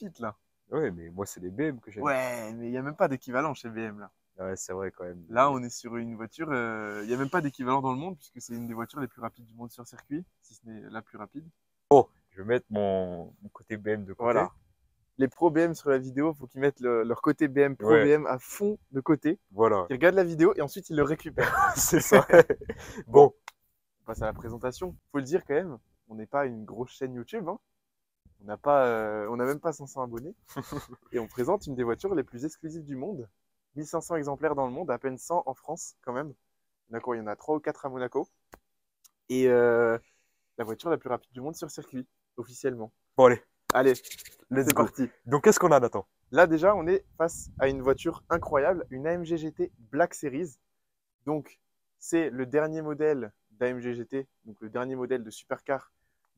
pépites là. Ouais, mais moi, c'est les BM que j'aime. Ouais, mais il n'y a même pas d'équivalent chez BM là. Ouais, c'est vrai quand même. Là, on est sur une voiture, il n'y a même pas d'équivalent dans le monde puisque c'est une des voitures les plus rapides du monde sur circuit, si ce n'est la plus rapide. Bon, je vais mettre mon côté BM de côté. Voilà. Les pro BM sur la vidéo, il faut qu'ils mettent leur côté BM, pro Ouais, BM à fond de côté. voilà, Ils regardent la vidéo et ensuite ils le récupèrent. c'est ça. Bon, Bon, on passe à la présentation. Faut le dire quand même, on n'est pas une grosse chaîne YouTube, hein. On n'a pas, on n'a même pas 500 abonnés. Et on présente une des voitures les plus exclusives du monde. 1500 exemplaires dans le monde, à peine 100 en France quand même. Il y en a 3 ou 4 à Monaco. Et la voiture la plus rapide du monde sur circuit, officiellement. bon, allez, Allez, let's c'est go. parti. Donc, qu'est-ce qu'on a, Nathan? Là déjà, on est face à une voiture incroyable, une AMG GT Black Series. Donc, c'est le dernier modèle d'AMG GT, donc le dernier modèle de supercar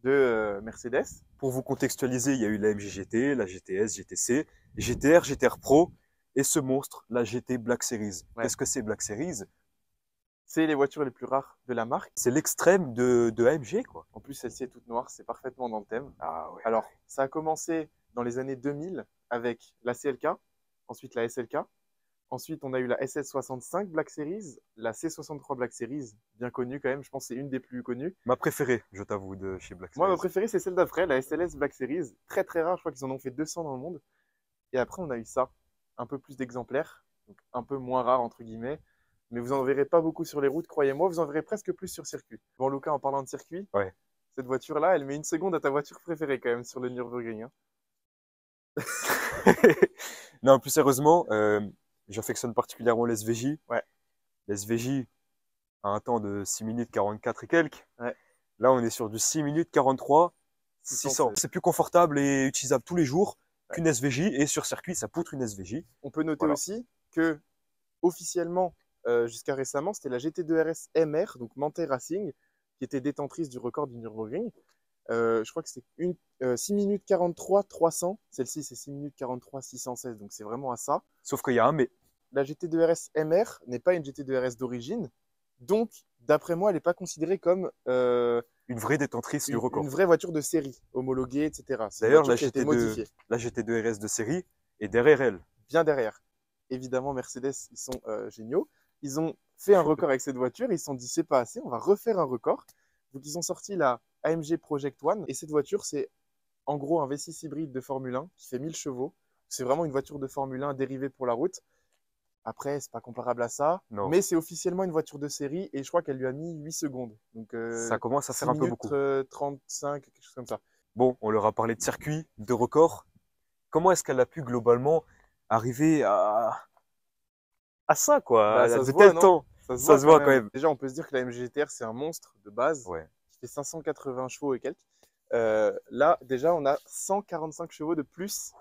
de Mercedes. Pour vous contextualiser, il y a eu la MG GT, la GTS, GTC, GTR, GTR Pro et ce monstre, la GT Black Series. Ouais. Qu'est-ce que c'est Black Series? C'est les voitures les plus rares de la marque. C'est l'extrême de AMG, quoi. En plus, celle-ci est toute noire, c'est parfaitement dans le thème. Ah ouais. Alors, ça a commencé dans les années 2000 avec la CLK, ensuite la SLK. Ensuite, on a eu la SS65 Black Series, la C63 Black Series, bien connue quand même, je pense que c'est une des plus connues. Ma préférée, je t'avoue, de chez Black Moi, Series. ma préférée, c'est celle d'après, la SLS Black Series. Très très rare, je crois qu'ils en ont fait 200 dans le monde. Et après, on a eu ça, un peu plus d'exemplaires, donc un peu moins rare entre guillemets. Mais vous en verrez pas beaucoup sur les routes, croyez-moi, vous en verrez presque plus sur circuit. Bon, Lucas, en parlant de circuit, Ouais. cette voiture-là, elle met une seconde à ta voiture préférée quand même sur le Nürburgring, hein. Non, plus sérieusement, j'affectionne particulièrement l'SVJ. Ouais. L'SVJ a un temps de 6 minutes 44 et quelques. Ouais. Là, on est sur du 6 minutes 43, 600. C'est plus confortable et utilisable tous les jours qu'une SVJ. Et sur circuit, ça poutre une SVJ. On peut noter Voilà. aussi que officiellement, jusqu'à récemment, c'était la GT2 RS MR, donc Manthey Racing, qui était détentrice du record du Nürburgring. Je crois que c'est 6 minutes 43 300. Celle-ci, c'est 6 minutes 43 616, donc c'est vraiment à ça. Sauf qu'il y a un mais. La GT2 RS MR n'est pas une GT2 RS d'origine, donc d'après moi, elle n'est pas considérée comme Une vraie détentrice du record. une vraie voiture de série, homologuée, etc. D'ailleurs, la GT2 RS de série est derrière elle. Bien derrière. Évidemment, Mercedes, ils sont géniaux. Ils ont fait un record avec cette voiture. Ils se sont dit, c'est pas assez, on va refaire un record. Donc, ils ont sorti la AMG Project One. Et cette voiture, c'est en gros un V6 hybride de Formule 1 qui fait 1000 chevaux. C'est vraiment une voiture de Formule 1 dérivée pour la route. Après, c'est pas comparable à ça. Non. Mais c'est officiellement une voiture de série. Et je crois qu'elle lui a mis 8 secondes. Donc, ça commence à faire un peu beaucoup. 35, quelque chose comme ça. Bon, on leur a parlé de circuit, de record. Comment est-ce qu'elle a pu globalement arriver à ça, quoi? Bah, ça se de voit, tel non? temps. Ça se voit quand même. Déjà, on peut se dire que la MG GTR, c'est un monstre de base Ouais. qui fait 580 chevaux et quelques. Là, déjà, on a 145 chevaux de plus,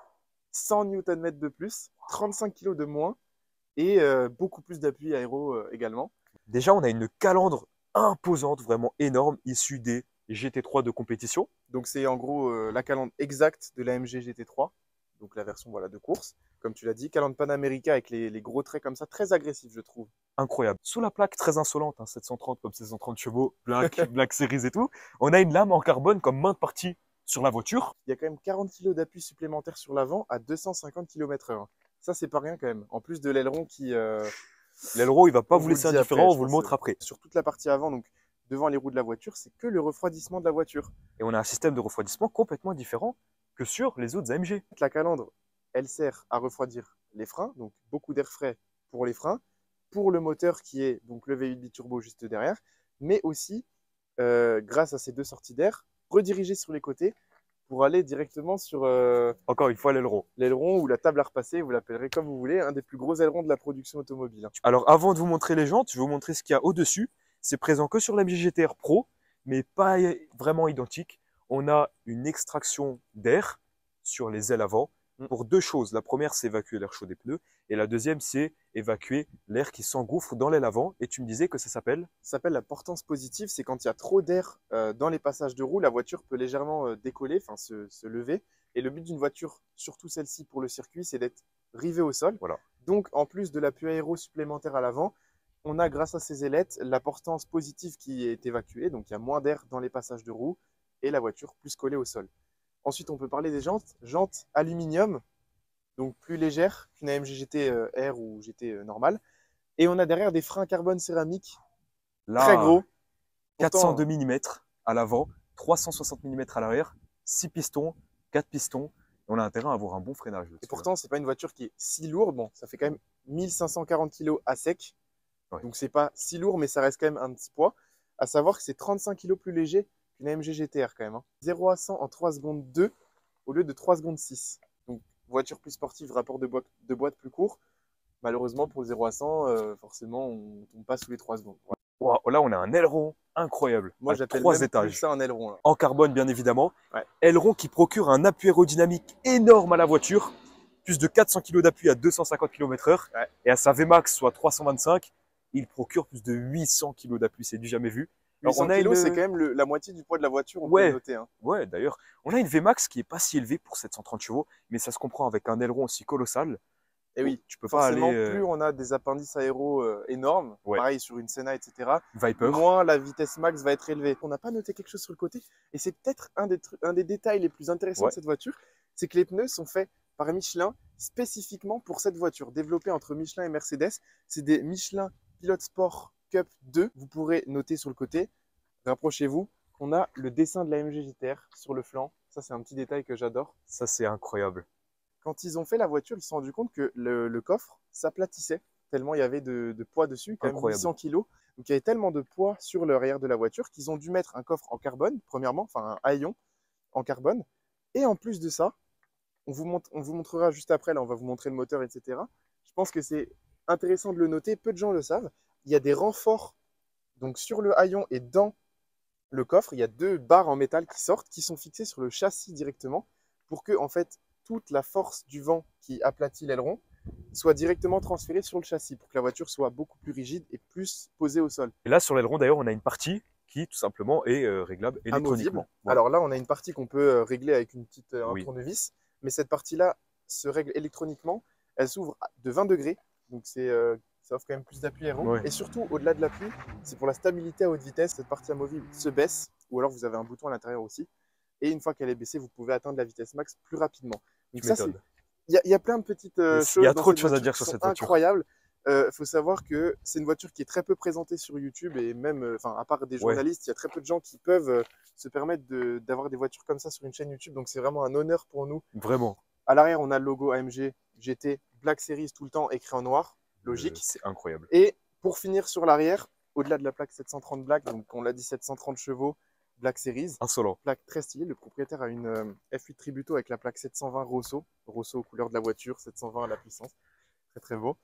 100 Nm de plus, 35 kg de moins et beaucoup plus d'appui aéro également. Déjà, on a une calandre imposante, vraiment énorme, issue des GT3 de compétition. Donc, c'est en gros la calandre exacte de la MG GT3, donc la version voilà, de course. Comme tu l'as dit, calandre Panamérica avec les gros traits comme ça, très agressif, je trouve. Incroyable. Sous la plaque, très insolente, hein, 730 comme 730 chevaux, Black Series et tout, on a une lame en carbone comme main de partie sur la voiture. Il y a quand même 40 kg d'appui supplémentaire sur l'avant à 250 km/h. Ça, c'est pas rien quand même. En plus de l'aileron qui. L'aileron, il va pas on vous vous le laisser dit indifférent, après, on vous le montre après. Sur toute la partie avant, donc devant les roues de la voiture, c'est que le refroidissement de la voiture. Et on a un système de refroidissement complètement différent que sur les autres AMG. La calandre, elle sert à refroidir les freins, donc beaucoup d'air frais pour les freins, pour le moteur qui est donc le V8 biturbo juste derrière, mais aussi, grâce à ces deux sorties d'air, rediriger sur les côtés pour aller directement sur Encore une fois, l'aileron. l'aileron ou la table à repasser, vous l'appellerez comme vous voulez, un des plus gros ailerons de la production automobile. Alors, avant de vous montrer les jantes, je vais vous montrer ce qu'il y a au-dessus. C'est présent que sur la MG GTR Pro, mais pas vraiment identique. On a une extraction d'air sur les ailes avant pour deux choses. La première, c'est évacuer l'air chaud des pneus. Et la deuxième, c'est évacuer l'air qui s'engouffre dans l'aile avant. Et tu me disais que ça s'appelle? Ça s'appelle la portance positive. C'est quand il y a trop d'air dans les passages de roue, la voiture peut légèrement décoller, enfin se lever. Et le but d'une voiture, surtout celle-ci pour le circuit, c'est d'être rivée au sol. Voilà. Donc, en plus de l'appui aéro supplémentaire à l'avant, on a, grâce à ces ailettes, la portance positive qui est évacuée. Donc, il y a moins d'air dans les passages de roue et la voiture plus collée au sol. Ensuite, on peut parler des jantes. Jantes aluminium, donc plus légères qu'une AMG GT R ou GT normale. Et on a derrière des freins carbone céramique très Là, gros. 402 mm à l'avant, 360 mm à l'arrière, 6 pistons, 4 pistons. On a intérêt à avoir un bon freinage. Et pourtant, c'est pas une voiture qui est si lourde. Bon, ça fait quand même 1540 kg à sec. Ouais. Donc, c'est pas si lourd, mais ça reste quand même un petit poids. À savoir que c'est 35 kg plus léger qu'une AMG GTR quand même. 0 à 100 en 3 secondes 2 au lieu de 3 secondes 6. Donc, voiture plus sportive, rapport de boîte plus court. Malheureusement, pour le 0 à 100, forcément, on tombe pas sous les 3 secondes. Ouais. Wow, là, on a un aileron incroyable. Moi, à j'appelle 3 même étages. plus ça un aileron. Là. En carbone, bien évidemment. Ouais. Aileron qui procure un appui aérodynamique énorme à la voiture. Plus de 400 kg d'appui à 250 km/h. Ouais. Et à sa Vmax, soit 325, il procure plus de 800 kg d'appui. C'est du jamais vu. 800 Alors, kg, c'est quand même la moitié du poids de la voiture, on peut Ouais. le noter. Hein. Ouais, d'ailleurs, on a une Vmax qui est pas si élevée pour 730 chevaux, mais ça se comprend avec un aileron aussi colossal. Et oui, tu peux pas forcément, aller. plus on a des appendices aéros énormes, Ouais. pareil sur une Senna, etc., Viper. moins la vitesse max va être élevée. On n'a pas noté quelque chose sur le côté, et c'est peut-être un des détails les plus intéressants Ouais. de cette voiture, c'est que les pneus sont faits par Michelin spécifiquement pour cette voiture, développée entre Michelin et Mercedes. C'est des Michelin Pilot Sport Cup 2. Vous pourrez noter sur le côté, rapprochez-vous, qu'on a le dessin de la AMG GTR sur le flanc. Ça, c'est un petit détail que j'adore. Ça, c'est incroyable. Quand ils ont fait la voiture, ils se sont rendus compte que le coffre s'aplatissait tellement il y avait de poids dessus, quand même Incroyable. 800 kg. Donc il y avait tellement de poids sur l'arrière de la voiture qu'ils ont dû mettre un coffre en carbone, premièrement, enfin un haillon en carbone. Et en plus de ça, on vous montrera juste après, là on va vous montrer le moteur, etc. Je pense que c'est intéressant de le noter, peu de gens le savent. Il y a des renforts donc sur le haillon et dans le coffre, il y a 2 barres en métal qui sortent, qui sont fixées sur le châssis directement pour que en fait toute la force du vent qui aplatit l'aileron soit directement transférée sur le châssis pour que la voiture soit beaucoup plus rigide et plus posée au sol. Et là, sur l'aileron, d'ailleurs, on a une partie qui, tout simplement, est réglable électroniquement. Voilà. Alors là, on a une partie qu'on peut régler avec une petite un Oui. tournevis, mais cette partie-là se règle électroniquement. Elle s'ouvre de 20 degrés, donc ça offre quand même plus d'appui aéro. Ouais. Et surtout, au-delà de l'appui, c'est pour la stabilité à haute vitesse. Cette partie amovible se baisse, ou alors vous avez un bouton à l'intérieur aussi. Et une fois qu'elle est baissée, vous pouvez atteindre la vitesse max plus rapidement. Donc Tu ça, m'étonnes. il y a plein de petites choses. Il y a dans trop de cette choses à voiture dire qui sur sont cette voiture. incroyables. Faut savoir que c'est une voiture qui est très peu présentée sur YouTube et même, à part des journalistes, il y a très peu de gens qui peuvent se permettre d'avoir des voitures comme ça sur une chaîne YouTube. Donc c'est vraiment un honneur pour nous. Vraiment. À l'arrière, on a le logo AMG GT Black Series tout le temps écrit en noir, logique. C'est incroyable. Et pour finir sur l'arrière, au-delà de la plaque 730 Black, donc on l'a dit 730 chevaux Black Series, Insolent. plaque très stylée. Le propriétaire a une F8 Tributo avec la plaque 720 Rosso aux couleurs de la voiture, 720 à la puissance, très très beau.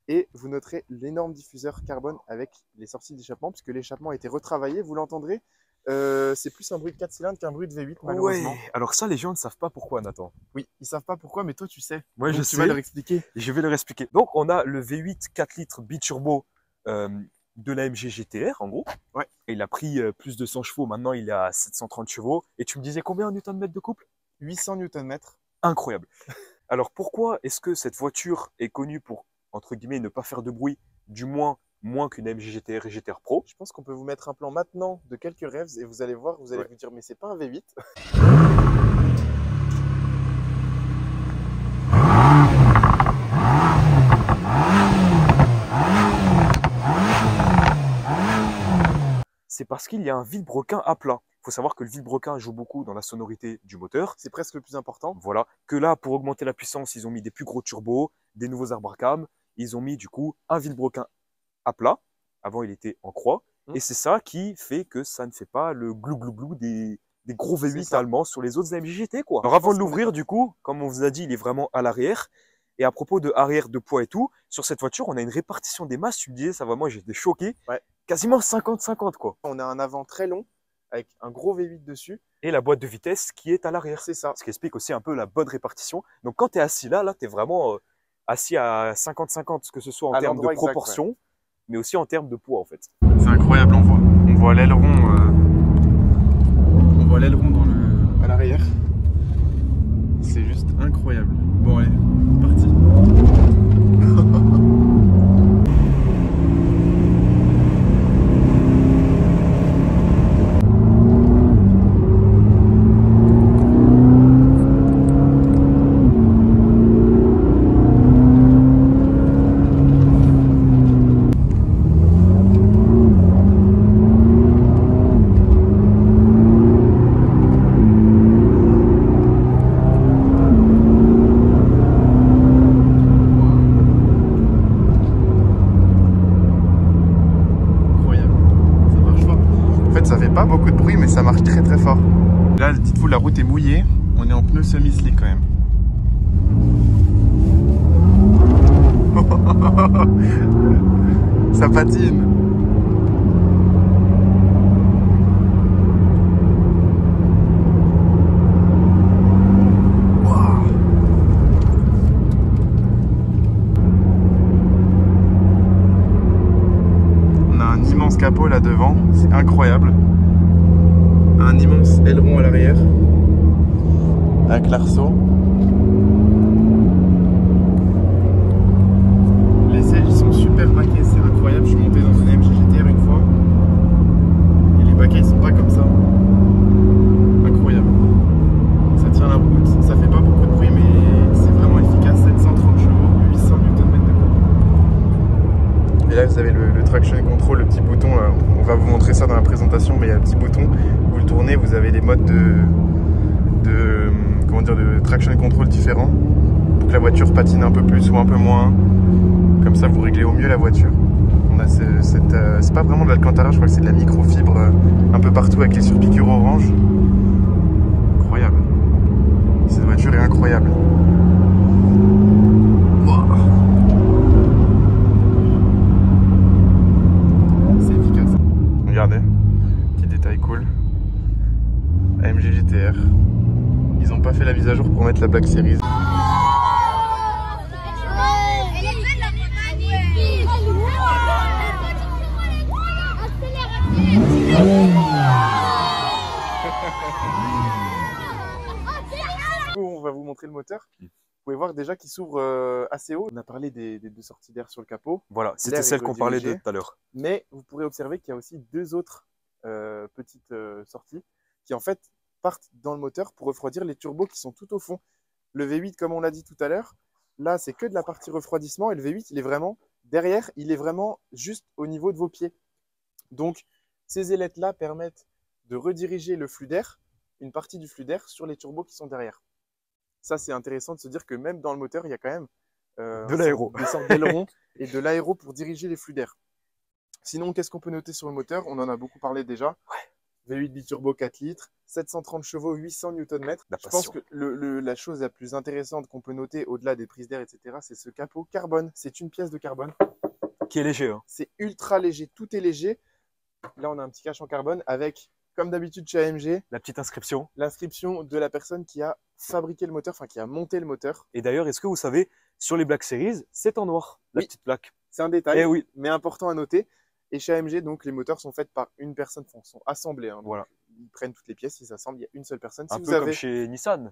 Et vous noterez l'énorme diffuseur carbone avec les sorties d'échappement, puisque l'échappement a été retravaillé, vous l'entendrez. C'est plus un bruit de 4 cylindres qu'un bruit de V8 malheureusement. Ouais. Alors ça, les gens ne savent pas pourquoi, Nathan. Oui, ils savent pas pourquoi, mais toi tu sais. Moi, Donc, je tu sais. vas leur expliquer. Je vais leur expliquer. Donc, on a le V8 4 litres biturbo de l'AMG GTR, en gros. Ouais. Et il a pris plus de 100 chevaux. Maintenant, il est à 730 chevaux. Et tu me disais combien en Nm de couple? 800 Nm. Incroyable. Alors, pourquoi est-ce que cette voiture est connue pour, entre guillemets, ne pas faire de bruit, du moins qu'une AMG GTR et GTR Pro? Je pense qu'on peut vous mettre un plan maintenant de quelques rêves et vous allez voir, vous allez Ouais. vous dire mais c'est pas un V8. C'est parce qu'il y a un vilebrequin à plat. Il faut savoir que le vilebrequin joue beaucoup dans la sonorité du moteur. C'est presque le plus important. Voilà. Que là, pour augmenter la puissance, ils ont mis des plus gros turbos, des nouveaux arbres à cam. Ils ont mis du coup un vilebrequin à plat. Avant, il était en croix. Et c'est ça qui fait que ça ne fait pas le glou-glou-glou des gros V8 allemands sur les autres AMG GT, quoi. Alors avant de l'ouvrir, du coup, comme on vous a dit, il est vraiment à l'arrière. Et à propos de arrière, de poids et tout, sur cette voiture, on a une répartition des masses. Tu me disais, ça vraiment, j'étais choqué. Ouais. Quasiment 50-50, quoi. On a un avant très long avec un gros V8 dessus. Et la boîte de vitesse qui est à l'arrière. C'est ça. Ce qui explique aussi un peu la bonne répartition. Donc quand tu es assis là, tu es vraiment assis à 50-50, que ce soit en termes de proportion, ouais, mais aussi en termes de poids en fait. C'est incroyable, on voit l'aileron à l'arrière. C'est juste incroyable. Bon allez, parti. fort. Là, dites-vous, la route est mouillée. On est en pneus semi-slick quand même. Ça patine. Capot là devant, c'est incroyable. Un immense aileron à l'arrière avec l'arceau. Les sièges sont super baquets, c'est incroyable. Je suis monté dans une MG GTR une fois et les baquets ils sont pas comme ça. Incroyable. Ça tient la route, ça fait pas beaucoup de bruit mais c'est vraiment efficace. 730 chevaux, 800 Nm de coup. Et là vous avez le traction control, le petit bouton, on va vous montrer ça dans la présentation, mais il y a le petit bouton, vous le tournez, vous avez les modes de traction control différents pour que la voiture patine un peu plus ou un peu moins, comme ça vous réglez au mieux la voiture. On a c'est pas vraiment de l'Alcantara, je crois que c'est de la microfibre un peu partout avec les surpiqûres orange. Incroyable, cette voiture est incroyable. Regardez, petit détail cool. AMG GTR. Ils n'ont pas fait la mise à jour pour mettre la Black Series. On va vous montrer le moteur. Vous pouvez voir déjà qu'il s'ouvre assez haut. On a parlé des deux sorties d'air sur le capot. Voilà, c'était celle qu'on parlait de tout à l'heure. Mais vous pourrez observer qu'il y a aussi deux autres petites sorties qui en fait partent dans le moteur pour refroidir les turbos qui sont tout au fond. Le V8, comme on l'a dit tout à l'heure, là c'est que de la partie refroidissement et le V8 il est vraiment derrière, il est vraiment juste au niveau de vos pieds. Donc ces ailettes là permettent de rediriger le flux d'air, une partie du flux d'air sur les turbos qui sont derrière. Ça c'est intéressant de se dire que même dans le moteur il y a quand même de l'aéro, des sortes d'ailerons et de l'aéro pour diriger les flux d'air. Sinon, qu'est-ce qu'on peut noter sur le moteur? On en a beaucoup parlé déjà. Ouais. V8 biturbo 4 litres, 730 chevaux, 800 Nm. Je pense que la chose la plus intéressante qu'on peut noter au-delà des prises d'air, etc., c'est ce capot carbone. C'est une pièce de carbone. Qui est léger. Hein. C'est ultra léger, tout est léger. Là, on a un petit cache en carbone avec, comme d'habitude chez AMG, la petite inscription. L'inscription de la personne qui a fabriqué le moteur, enfin qui a monté le moteur. Et d'ailleurs, est-ce que vous savez, sur les Black Series, c'est en noir, la petite plaque. C'est un détail, eh oui. Mais important à noter. Et chez AMG, donc, les moteurs sont faits par une personne, sont assemblés. Hein, voilà. Ils prennent toutes les pièces, ils s'assemblent, il y a une seule personne. Un peu comme chez Nissan.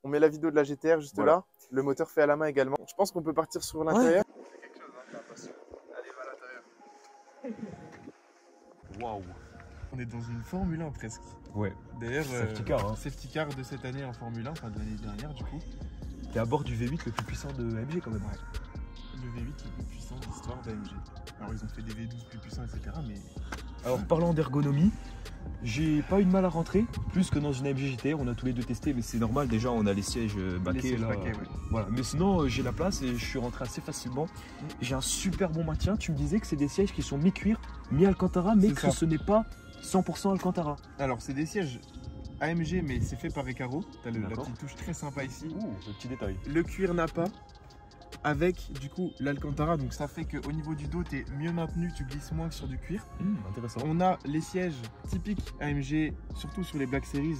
On met la vidéo de la GTR juste là. Le moteur fait à la main également. Je pense qu'on peut partir sur l'intérieur. Ouais. C'est quelque chose, hein, attention. Allez, va à l'intérieur. Waouh. On est dans une Formule 1 presque. Ouais. D'ailleurs, safety car. Hein. Safety car de cette année en Formule 1, enfin de l'année dernière du coup. T'es à bord du V8 le plus puissant de AMG quand même. Ouais. Le V8 le plus puissant de l'histoire d'AMG. Alors ils ont fait des V12 plus puissants, etc. Mais... Alors parlant d'ergonomie, j'ai pas eu de mal à rentrer, plus que dans une AMG GTR, on a tous les deux testé, mais c'est normal, déjà on a les sièges baquets. Ouais. Voilà. Mais sinon j'ai la place et je suis rentré assez facilement. J'ai un super bon maintien, tu me disais que c'est des sièges qui sont mi-cuir, mi-Alcantara, mais que ce n'est pas 100% Alcantara. Alors c'est des sièges AMG mais c'est fait par Recaro, t'as la petite touche très sympa ici. Ouh, le petit détail. Le cuir Nappa. Avec du coup l'Alcantara, donc ça fait qu'au niveau du dos tu es mieux maintenu, tu glisses moins que sur du cuir. Intéressant. On a les sièges typiques AMG, surtout sur les Black Series.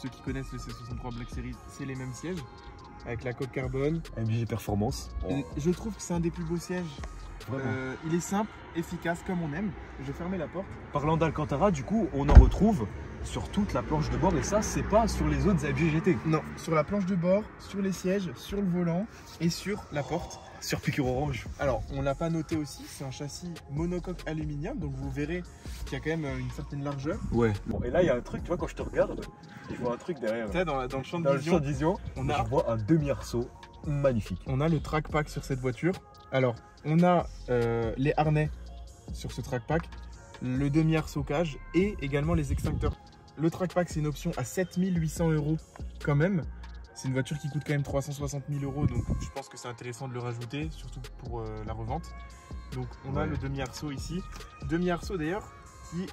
Ceux qui connaissent le C63 Black Series, c'est les mêmes sièges avec la coque carbone. AMG Performance. Oh. Je trouve que c'est un des plus beaux sièges. Il est simple, efficace comme on aime. Je vais fermer la porte. Parlant d'Alcantara, du coup, on en retrouve sur toute la planche de bord et ça, c'est pas sur les autres AMG GT. Non, sur la planche de bord, sur les sièges, sur le volant et sur la porte. Sur piqûre orange. Alors, on l'a pas noté aussi, c'est un châssis monocoque aluminium, donc vous verrez qu'il y a quand même une certaine largeur. Ouais. Bon, et là, il y a un truc, tu vois, quand je te regarde, je vois un truc derrière. Dans le champ de vision, je vois un demi-arceau magnifique. On a le track pack sur cette voiture. Alors, on a les harnais sur ce track pack, le demi-arceau cage et également les extincteurs. Le track pack, c'est une option à 7 800 € quand même. C'est une voiture qui coûte quand même 360 000 €, donc je pense que c'est intéressant de le rajouter, surtout pour la revente. Donc on a le demi-arceau ici. Demi-arceau d'ailleurs qui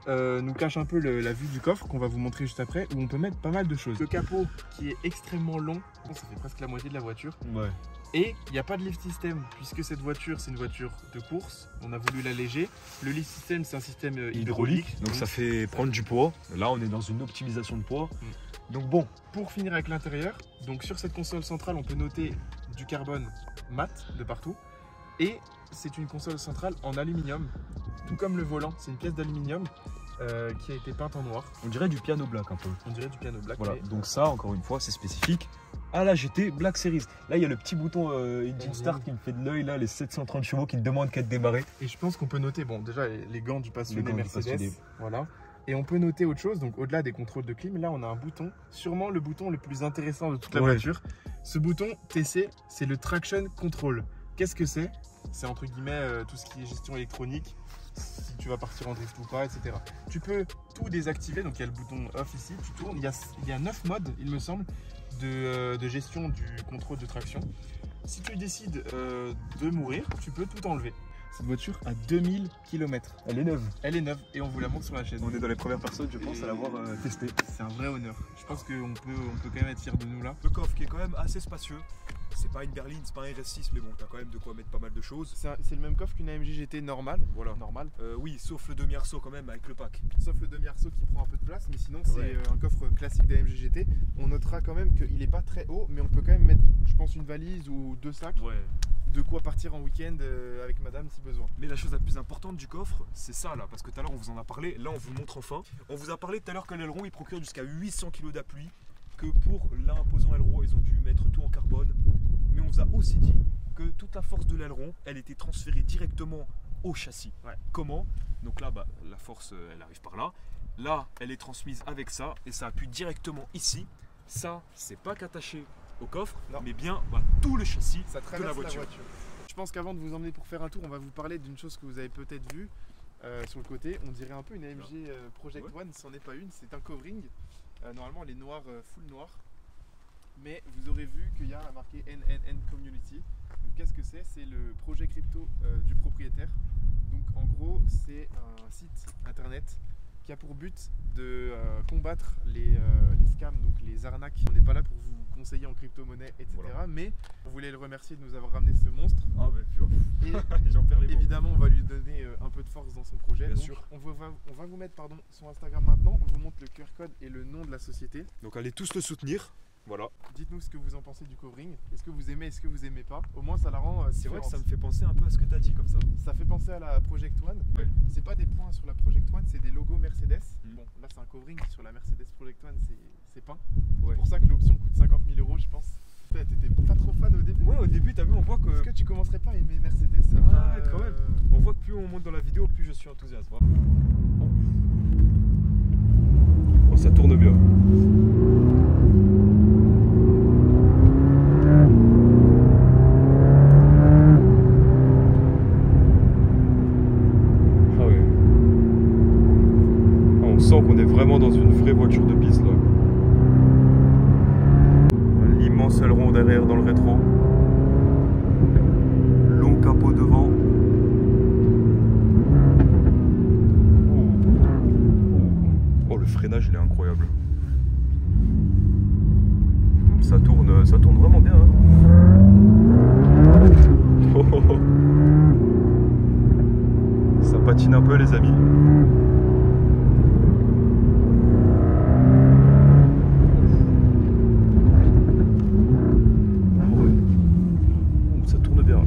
nous cache un peu la vue du coffre qu'on va vous montrer juste après, où on peut mettre pas mal de choses. Le capot qui est extrêmement long, ça fait presque la moitié de la voiture. Ouais. Et il n'y a pas de lift system, puisque cette voiture, c'est une voiture de course. On a voulu l'alléger. Le lift system, c'est un système hydraulique. Donc ça fait prendre du poids. Là, on est dans une optimisation de poids. Donc bon. Pour finir avec l'intérieur, donc sur cette console centrale, on peut noter du carbone mat de partout. Et c'est une console centrale en aluminium, tout comme le volant. C'est une pièce d'aluminium qui a été peinte en noir. On dirait du piano black un peu. On dirait du piano black. Voilà. Mais... Donc ça, encore une fois, c'est spécifique à la GT Black Series. Là, il y a le petit bouton Engine Start qui me fait de l'œil, là, les 730 chevaux qui ne demandent qu'à être démarrés. Et je pense qu'on peut noter, bon, déjà les gants du passionné Mercedes. Voilà. Et on peut noter autre chose, donc au-delà des contrôles de clim, là on a un bouton, sûrement le bouton le plus intéressant de toute la voiture. Ce bouton TC, c'est le Traction Control. Qu'est-ce que c'est? C'est entre guillemets tout ce qui est gestion électronique, si tu vas partir en drift ou pas, etc. Tu peux tout désactiver, donc il y a le bouton off ici, tu tournes, il y a 9 modes, il me semble, de gestion du contrôle de traction. Si tu décides de mourir, tu peux tout enlever. Cette voiture a 2000 km. Elle est neuve. Elle est neuve et on vous la montre sur la chaîne. On est dans les premières personnes, je pense, à l'avoir testée. C'est un vrai honneur. Je pense qu'on peut quand même être fier de nous là. Le coffre qui est quand même assez spacieux. C'est pas une berline, c'est pas un RS6, mais bon, t'as quand même de quoi mettre pas mal de choses. C'est le même coffre qu'une AMG GT normale. Voilà. Normal. Oui, sauf le demi-arceau quand même avec le pack. Sauf le demi-arceau qui prend un peu de place, mais sinon c'est un coffre classique d'AMG GT. On notera quand même qu'il n'est pas très haut, mais on peut quand même mettre, je pense, une valise ou 2 sacs. Ouais. De quoi partir en week-end avec madame si besoin. Mais la chose la plus importante du coffre, c'est ça là, parce que tout à l'heure on vous en a parlé, là on vous montre enfin. On vous a parlé tout à l'heure que l'aileron il procure jusqu'à 800 kg d'appui, que pour l'imposant aileron ils ont dû mettre tout en carbone. Mais on vous a aussi dit que toute la force de l'aileron, elle était transférée directement au châssis. Ouais. Comment? Donc là, la force elle arrive par là. Là, elle est transmise avec ça et ça appuie directement ici. Ça, c'est pas qu'attaché au coffre, non, mais bien tout le châssis de la voiture. Je pense qu'avant de vous emmener pour faire un tour, on va vous parler d'une chose que vous avez peut-être vue sur le côté. On dirait un peu une AMG Project One, c'en est pas une, c'est un covering. Normalement, elle est noire, full noire. Mais vous aurez vu qu'il y a marqué NNN Community. Qu'est-ce que c'est? C'est le projet crypto du propriétaire. Donc en gros, c'est un site internet qui a pour but de combattre les scams, donc les arnaques. On n'est pas là pour vous conseiller en crypto-monnaie, etc. Voilà. Mais on voulait le remercier de nous avoir ramené ce monstre. Ah bah tu vois. Et j'en perds les mots. Évidemment, on va lui donner un peu de force dans son projet. Bien donc, sûr. On va vous mettre son Instagram maintenant. On vous montre le QR code et le nom de la société. Donc allez tous le soutenir. Voilà. Dites-nous ce que vous en pensez du covering. Est-ce que vous aimez, est-ce que vous aimez pas? Au moins ça la rend c'est vrai que ça me fait penser un peu à ce que tu as dit comme ça. Ça fait penser à la Project One. Ouais. C'est pas des points sur la Project One, c'est des logos Mercedes. Bon, là c'est un covering sur la Mercedes Project One, c'est peint. Ouais. C'est pour ça que l'option coûte 50 000 €, je pense. T'étais pas trop fan au début? Ouais, au début, t'as vu, on voit que. Est-ce que tu commencerais pas à aimer Mercedes? Quand même. On voit que plus on monte dans la vidéo, plus je suis enthousiaste. Oh, ça tourne bien. Ah ouais. Ah, on sent qu'on est vraiment dans une vraie voiture de piste là. L'immense aileron derrière dans le rétro. Long capot devant. Oh, le freinage il est incroyable. Ça tourne vraiment bien. Hein. Ça patine un peu les amis. Ça tourne bien.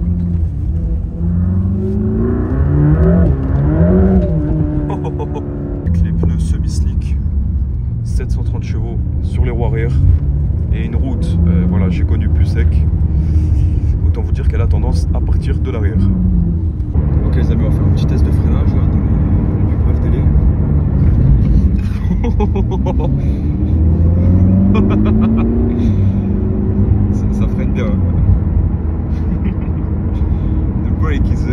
Avec les pneus semi-slick, 730 chevaux sur les roues arrière et une route, voilà, j'ai connu plus sec. Autant vous dire qu'elle a tendance à partir de l'arrière. Ok les amis, on va faire un petit test de freinage là, dans les plus brèves délais. ça freine bien. The brake is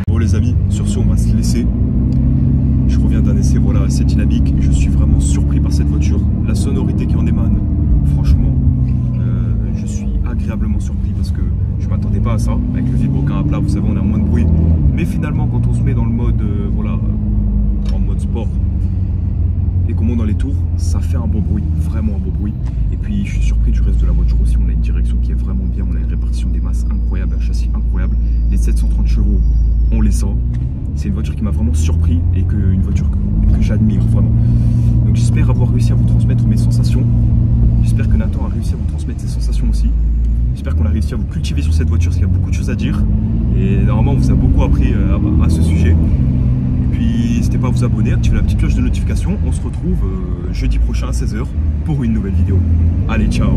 Bon les amis, sur ce on va se laisser. Je reviens d'un essai voilà, assez dynamique. Je suis vraiment surpris par cette voiture. La sonorité qui en émane, franchement, je suis agréablement surpris. pas à ça. Avec le vilebrequin à plat, vous savez, on a moins de bruit. Mais finalement, quand on se met dans le mode, voilà, en mode sport, et qu'on monte dans les tours, ça fait un beau bruit, vraiment un beau bruit. Et puis je suis surpris du reste de la voiture aussi, on a une direction qui est vraiment bien, on a une répartition des masses incroyable, un châssis incroyable. Les 730 chevaux, on les sent. C'est une voiture qui m'a vraiment surpris et une voiture que j'admire vraiment. Donc j'espère avoir réussi à vous transmettre mes sensations. J'espère que Nathan a réussi à vous transmettre ses sensations aussi. J'espère qu'on a réussi à vous cultiver sur cette voiture, parce qu'il y a beaucoup de choses à dire. Et normalement, on vous a beaucoup appris à ce sujet. Et puis, n'hésitez pas à vous abonner, activer la petite cloche de notification. On se retrouve jeudi prochain à 16 h pour une nouvelle vidéo. Allez, ciao!